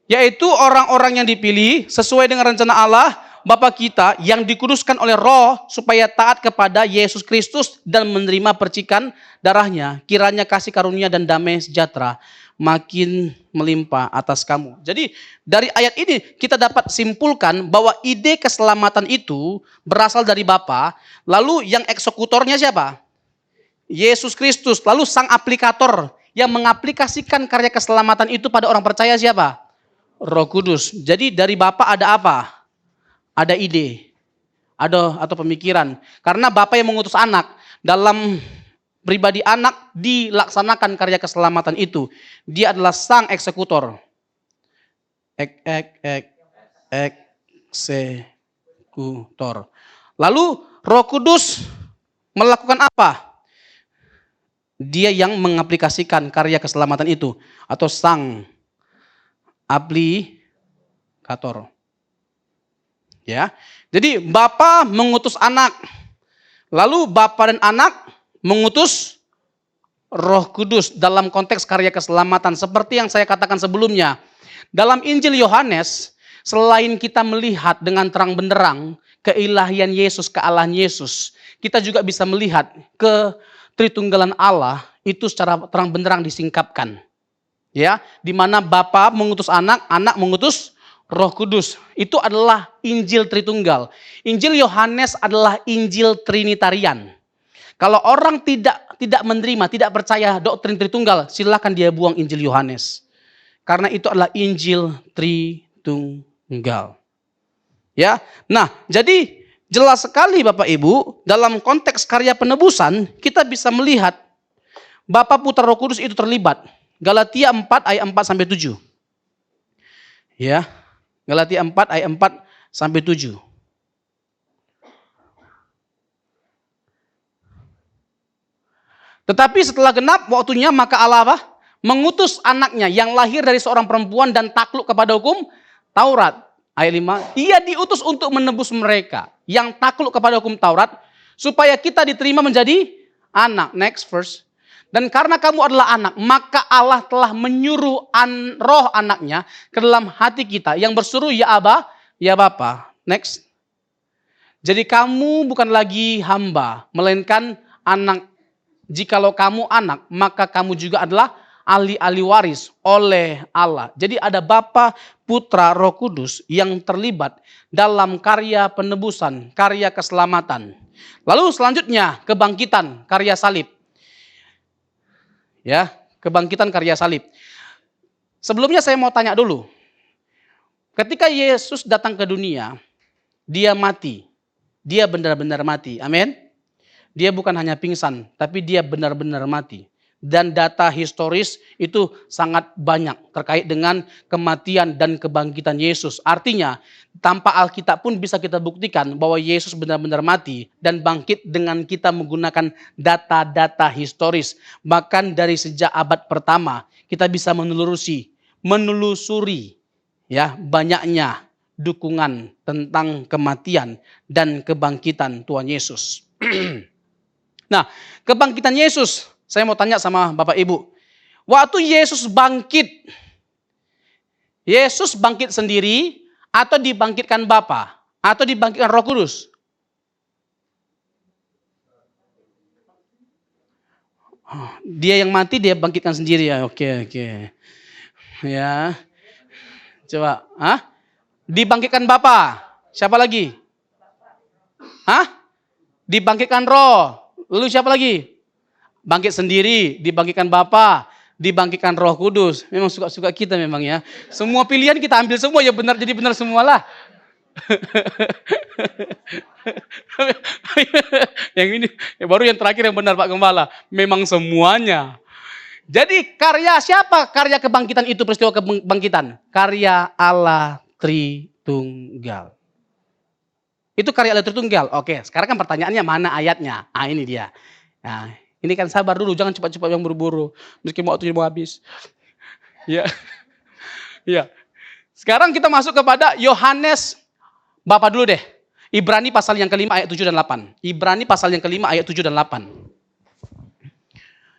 Yaitu orang-orang yang dipilih sesuai dengan rencana Allah Bapa kita yang dikuduskan oleh Roh supaya taat kepada Yesus Kristus dan menerima percikan darahnya. Kiranya kasih karunia dan damai sejahtera makin melimpah atas kamu. Jadi dari ayat ini kita dapat simpulkan bahwa ide keselamatan itu berasal dari Bapa. Lalu yang eksekutornya siapa? Yesus Kristus. Lalu sang aplikator yang mengaplikasikan karya keselamatan itu pada orang percaya siapa? Roh Kudus. Jadi dari Bapa ada apa? Ada ide, atau pemikiran. Karena Bapa yang mengutus anak, dalam pribadi anak dilaksanakan karya keselamatan itu. Dia adalah sang eksekutor. Eksekutor. Lalu Roh Kudus melakukan apa? Dia yang mengaplikasikan karya keselamatan itu. Atau sang aplikator. Ya. Jadi Bapa mengutus anak. Lalu Bapa dan anak mengutus Roh Kudus dalam konteks karya keselamatan. Seperti yang saya katakan sebelumnya. Dalam Injil Yohanes, selain kita melihat dengan terang benderang keilahian Yesus, kealahan Yesus, kita juga bisa melihat ketritunggalan Allah itu secara terang benderang disingkapkan. Ya, di mana Bapa mengutus anak, anak mengutus Roh Kudus. Itu adalah Injil Tritunggal. Injil Yohanes adalah Injil Trinitarian. Kalau orang tidak menerima, tidak percaya doktrin Tritunggal, silakan dia buang Injil Yohanes. Karena itu adalah Injil Tritunggal. Ya. Nah, jadi jelas sekali Bapak Ibu, dalam konteks karya penebusan, kita bisa melihat Bapa, Putra, Roh Kudus itu terlibat. Galatia 4 ayat 4 sampai 7. Ya. Galatia 4 ayat 4 sampai 7. Tetapi setelah genap waktunya maka Allah apa? Mengutus anaknya yang lahir dari seorang perempuan dan takluk kepada hukum Taurat. Ayat 5. Ia diutus untuk menebus mereka yang takluk kepada hukum Taurat supaya kita diterima menjadi anak. Next verse. Dan karena kamu adalah anak, maka Allah telah menyuruh roh anaknya ke dalam hati kita yang berseru, ya Aba, ya Bapa. Next. Jadi kamu bukan lagi hamba, melainkan anak. Jikalau kamu anak, maka kamu juga adalah ahli-ahli waris oleh Allah. Jadi ada Bapa, Putra, Roh Kudus yang terlibat dalam karya penebusan, karya keselamatan. Lalu selanjutnya kebangkitan, karya salib. Ya, kebangkitan karya salib. Sebelumnya saya mau tanya dulu. Ketika Yesus datang ke dunia, dia mati. Dia benar-benar mati. Amin. Dia bukan hanya pingsan, tapi dia benar-benar mati. dan data historis itu sangat banyak terkait dengan kematian dan kebangkitan Yesus. Artinya, tanpa Alkitab pun bisa kita buktikan bahwa Yesus benar-benar mati dan bangkit dengan kita menggunakan data-data historis. Bahkan dari sejak abad pertama, kita bisa menelusuri ya banyaknya dukungan tentang kematian dan kebangkitan Tuhan Yesus. Nah, kebangkitan Yesus, saya mau tanya sama Bapak Ibu. Waktu Yesus bangkit sendiri atau dibangkitkan Bapa atau dibangkitkan Roh Kudus? Dia yang mati, dia bangkitkan sendiri ya. Oke. Ya. Coba, dibangkitkan Bapa. Siapa lagi? Dibangkitkan Roh. Lalu siapa lagi? Bangkit sendiri, dibangkitkan Bapa, dibangkitkan Roh Kudus. Memang suka-suka kita memang ya. Semua pilihan kita ambil semua ya benar, jadi benar semualah. Yang ini baru yang terakhir yang benar Pak Gembala. Memang semuanya. Jadi karya siapa? Karya kebangkitan itu, peristiwa kebangkitan. Karya Allah Tritunggal. Itu karya Allah Tritunggal. Oke, sekarang kan pertanyaannya mana ayatnya? Ini dia. Nah, ini kan sabar dulu, jangan cepat-cepat yang buru-buru. Meski waktunya mau habis. Ya. Sekarang kita masuk kepada Yohanes. Bapak dulu deh. Ibrani pasal yang kelima ayat 7 dan 8. Ibrani pasal yang kelima ayat 7 dan 8.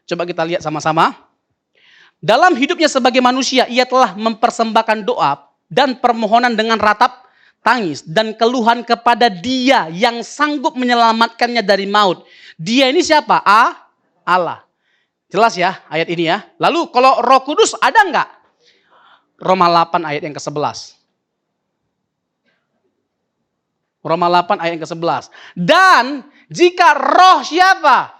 Coba kita lihat sama-sama. Dalam hidupnya sebagai manusia, ia telah mempersembahkan doa dan permohonan dengan ratap tangis dan keluhan kepada Dia yang sanggup menyelamatkannya dari maut. Dia ini siapa? Allah. Jelas ya ayat ini ya. Lalu kalau Roh Kudus ada enggak? Roma 8 ayat yang ke-11. Roma 8 ayat yang ke-11. Dan jika roh siapa?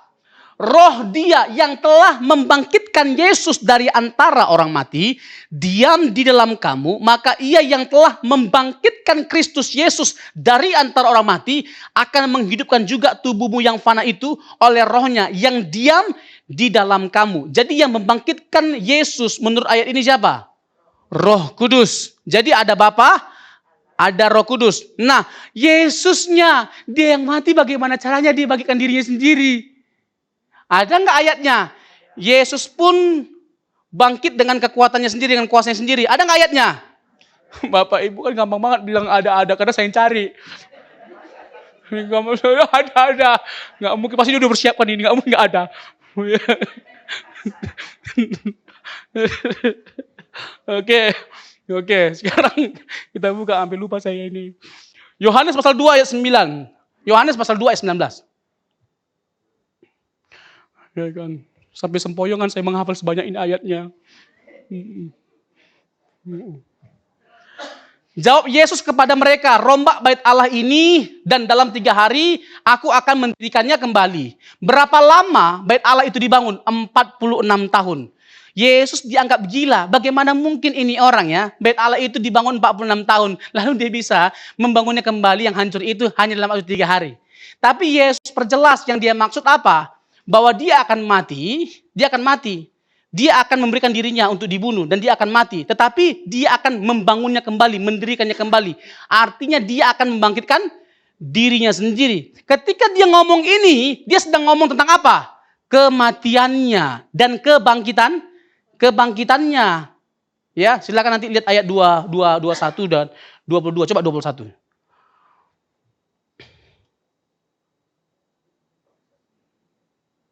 Roh Dia yang telah membangkitkan Yesus dari antara orang mati, diam di dalam kamu, maka Ia yang telah membangkitkan Kristus Yesus dari antara orang mati, akan menghidupkan juga tubuhmu yang fana itu oleh Roh-Nya yang diam di dalam kamu. Jadi yang membangkitkan Yesus menurut ayat ini siapa? Roh Kudus. Jadi ada Bapa, ada Roh Kudus. Nah, Yesusnya, Dia yang mati, bagaimana caranya Dia bagikan dirinya sendiri? Ada enggak ayatnya? Yesus pun bangkit dengan kekuatannya sendiri, dengan kuasanya sendiri. Ada enggak ayatnya? Bapak Ibu kan gampang banget bilang ada karena saya yang cari. Ada. Enggak mungkin, pasti dia udah bersiapkan ini, enggak mungkin enggak ada. Oke, sekarang kita buka, sampai lupa saya ini. Yohanes pasal 2 ayat 9. Yohanes pasal 2 ayat 19. Ya kan, sampai sempoyongan saya menghafal sebanyak ini ayatnya. Jawab Yesus kepada mereka, rombak bait Allah ini dan dalam 3 hari aku akan mendirikannya kembali. Berapa lama bait Allah itu dibangun? 46 tahun. Yesus dianggap gila. Bagaimana mungkin ini orang ya, bait Allah itu dibangun 46 tahun. Lalu dia bisa membangunnya kembali yang hancur itu hanya dalam waktu 3 hari. Tapi Yesus perjelas yang dia maksud apa? Bahwa dia akan mati. Dia akan memberikan dirinya untuk dibunuh dan dia akan mati. Tetapi dia akan membangunnya kembali, mendirikannya kembali. Artinya dia akan membangkitkan dirinya sendiri. Ketika dia ngomong ini, dia sedang ngomong tentang apa? Kematiannya dan kebangkitannya. Ya, silakan nanti lihat ayat 21 dan 22. Coba 21.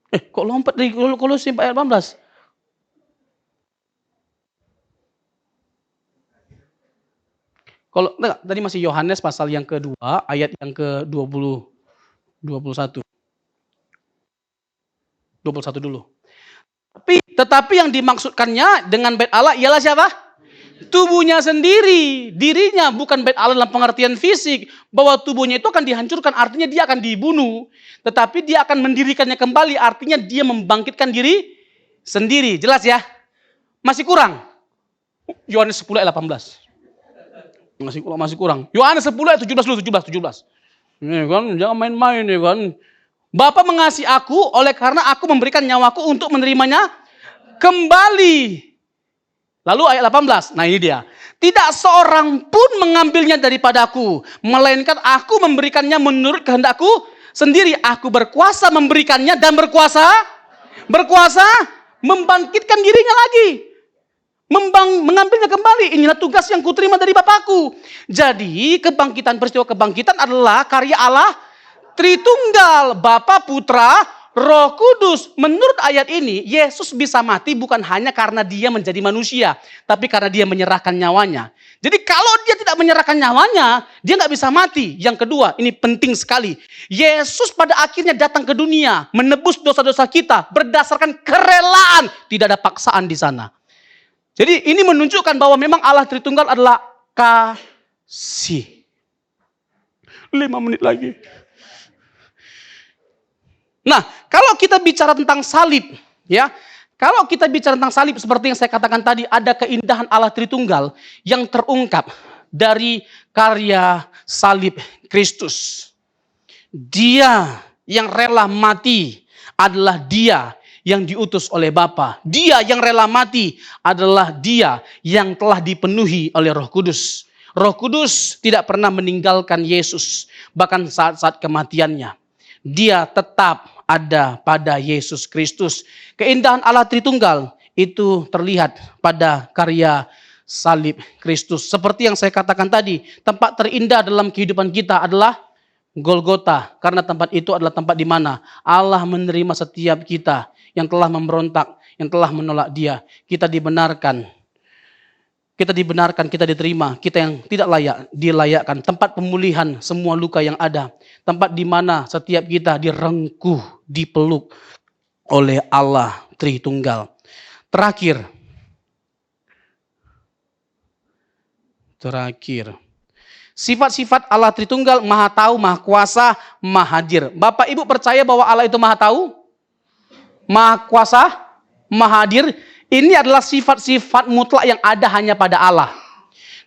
Kok lompat dari Kolose ayat 18? Kalau enggak, tadi masih Yohanes pasal yang kedua, ayat yang ke-20, 21. 21 dulu. Tetapi yang dimaksudkannya dengan bait Allah ialah siapa? Tubuhnya sendiri, dirinya, bukan bait Allah dalam pengertian fisik. Bahwa tubuhnya itu akan dihancurkan, artinya dia akan dibunuh. Tetapi dia akan mendirikannya kembali, artinya dia membangkitkan diri sendiri. Jelas ya? Masih kurang? Yohanes 10 ayat 18. Masih kurang. Yohanes 10 ayat 17 dulu, 17. Ini kan, jangan main-main ya kan. Bapa mengasihi aku oleh karena aku memberikan nyawaku untuk menerimanya kembali. Lalu ayat 18, nah ini dia. Tidak seorang pun mengambilnya daripadaku, melainkan aku memberikannya menurut kehendakku sendiri. Aku berkuasa memberikannya dan berkuasa membangkitkan dirinya lagi. Mengambilnya kembali. Inilah tugas yang kuterima dari Bapakku. Jadi peristiwa kebangkitan adalah karya Allah Tritunggal, Bapa, Putra, Roh Kudus. Menurut ayat ini, Yesus bisa mati bukan hanya karena dia menjadi manusia, tapi karena dia menyerahkan nyawanya. Jadi kalau dia tidak menyerahkan nyawanya, dia nggak bisa mati. Yang kedua, ini penting sekali. Yesus pada akhirnya datang ke dunia, menebus dosa-dosa kita berdasarkan kerelaan. Tidak ada paksaan di sana. Jadi ini menunjukkan bahwa memang Allah Tritunggal adalah kasih. 5 menit lagi. Nah, kalau kita bicara tentang salib, ya, kalau kita bicara tentang salib seperti yang saya katakan tadi, ada keindahan Allah Tritunggal yang terungkap dari karya salib Kristus. Dia yang rela mati adalah dia yang diutus oleh Bapa. Dia yang rela mati adalah dia yang telah dipenuhi oleh Roh Kudus. Roh Kudus tidak pernah meninggalkan Yesus, bahkan saat-saat kematiannya. Dia tetap ada pada Yesus Kristus. Keindahan Allah Tritunggal itu terlihat pada karya salib Kristus. Seperti yang saya katakan tadi, tempat terindah dalam kehidupan kita adalah Golgota. Karena tempat itu adalah tempat di mana Allah menerima setiap kita yang telah memberontak, yang telah menolak Dia. Kita dibenarkan, kita diterima, kita yang tidak layak dilayakkan. Tempat pemulihan semua luka yang ada. Tempat di mana setiap kita direngkuh, dipeluk oleh Allah Tritunggal. Terakhir. Sifat-sifat Allah Tritunggal, Maha Tahu, Maha Kuasa, Maha Hadir. Bapak Ibu percaya bahwa Allah itu Maha Tahu, Maha Kuasa, Maha Hadir? Ini adalah sifat-sifat mutlak yang ada hanya pada Allah.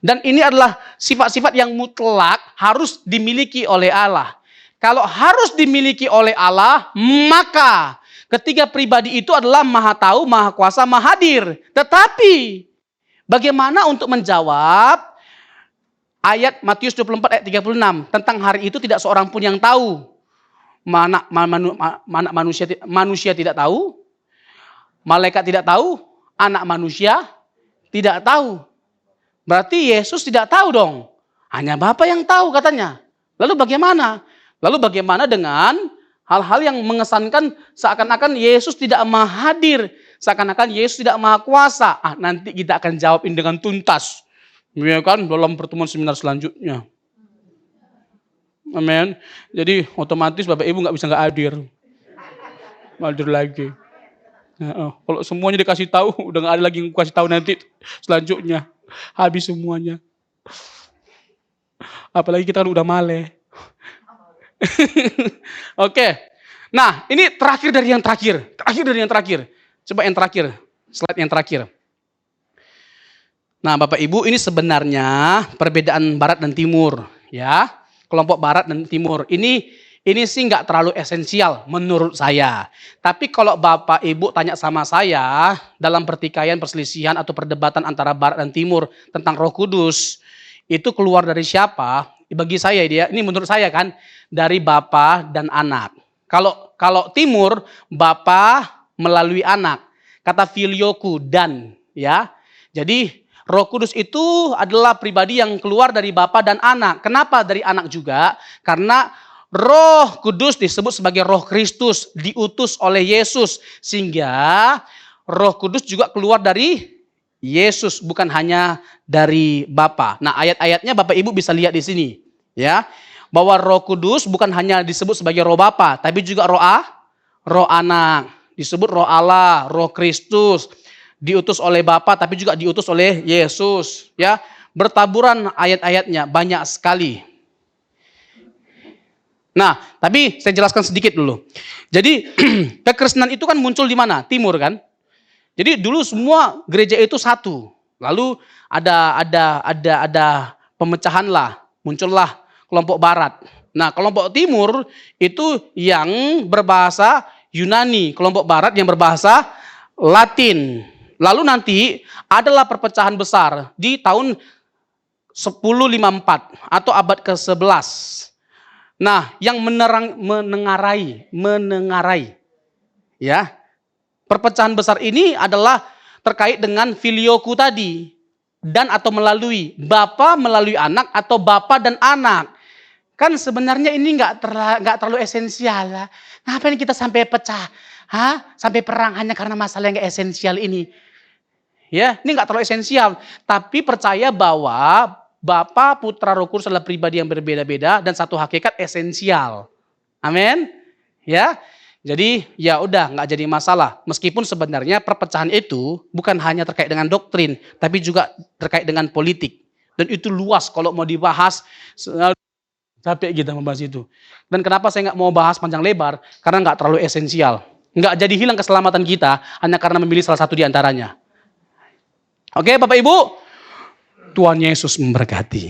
Dan ini adalah sifat-sifat yang mutlak harus dimiliki oleh Allah. Kalau harus dimiliki oleh Allah, maka ketiga pribadi itu adalah Maha Tahu, Maha Kuasa, Maha Hadir. Tetapi bagaimana untuk menjawab ayat Matius 24 ayat 36 tentang hari itu tidak seorang pun yang tahu. Manusia tidak tahu, malaikat tidak tahu, anak manusia tidak tahu. Berarti Yesus tidak tahu dong. Hanya Bapa yang tahu katanya. Lalu bagaimana? Lalu bagaimana dengan hal-hal yang mengesankan seakan-akan Yesus tidak Maha Hadir, seakan-akan Yesus tidak Maha Kuasa? Nanti kita akan jawabin dengan tuntas. Ya kan, dalam pertemuan seminar selanjutnya. Amin. Jadi otomatis Bapak Ibu nggak hadir. Hadir lagi. Kalau semuanya dikasih tahu, udah nggak ada lagi yang kasih tahu nanti selanjutnya. Habis semuanya. Apalagi kita kan udah male. Oke. Nah, ini terakhir dari yang terakhir. Coba yang terakhir. Slide yang terakhir. Nah, Bapak Ibu, ini sebenarnya perbedaan Barat dan Timur. Ya, kelompok Barat dan Timur. Ini sih nggak terlalu esensial menurut saya. Tapi kalau Bapak Ibu tanya sama saya dalam pertikaian, perselisihan atau perdebatan antara Barat dan Timur tentang Roh Kudus, itu keluar dari siapa? Bagi saya ini menurut saya kan dari Bapa dan Anak. Kalau Timur, Bapa melalui Anak. Kata filioku dan ya. Jadi Roh Kudus itu adalah pribadi yang keluar dari Bapa dan Anak. Kenapa dari Anak juga? Karena Roh Kudus disebut sebagai Roh Kristus, diutus oleh Yesus. Sehingga Roh Kudus juga keluar dari Yesus, bukan hanya dari Bapa. Nah, ayat-ayatnya Bapak Ibu bisa lihat di sini. Ya, bahwa Roh Kudus bukan hanya disebut sebagai Roh Bapa, tapi juga Roh Anak. Disebut Roh Allah, Roh Kristus. Diutus oleh Bapa, tapi juga diutus oleh Yesus. Ya, bertaburan ayat-ayatnya, banyak sekali. Nah, tapi saya jelaskan sedikit dulu. Jadi kekristenan itu kan muncul di mana? Timur kan? Jadi dulu semua gereja itu satu. Lalu ada pemecahan lah, muncullah kelompok Barat. Nah, kelompok timur itu yang berbahasa Yunani, kelompok barat yang berbahasa Latin. Lalu nanti adalah perpecahan besar di tahun 1054 atau abad ke-11. Nah, yang menengarai ya. Perpecahan besar ini adalah terkait dengan filioku tadi, dan atau melalui bapa melalui anak atau bapa dan anak. Kan sebenarnya ini nggak terlalu esensial lah. Ngapain kita sampai pecah? Sampai perang hanya karena masalah yang nggak esensial ini. Ya, ini nggak terlalu esensial. Tapi percaya bahwa Bapa, Putra, Roh Kudus adalah pribadi yang berbeda-beda dan satu hakikat esensial. Amin. Ya. Jadi ya udah nggak jadi masalah. Meskipun sebenarnya perpecahan itu bukan hanya terkait dengan doktrin, tapi juga terkait dengan politik. Dan itu luas kalau mau dibahas. Capek kita membahas itu. Dan kenapa saya nggak mau bahas panjang lebar? Karena nggak terlalu esensial. Nggak jadi hilang keselamatan kita hanya karena memilih salah satu di antaranya. Oke, Bapak Ibu, Tuhan Yesus memberkati.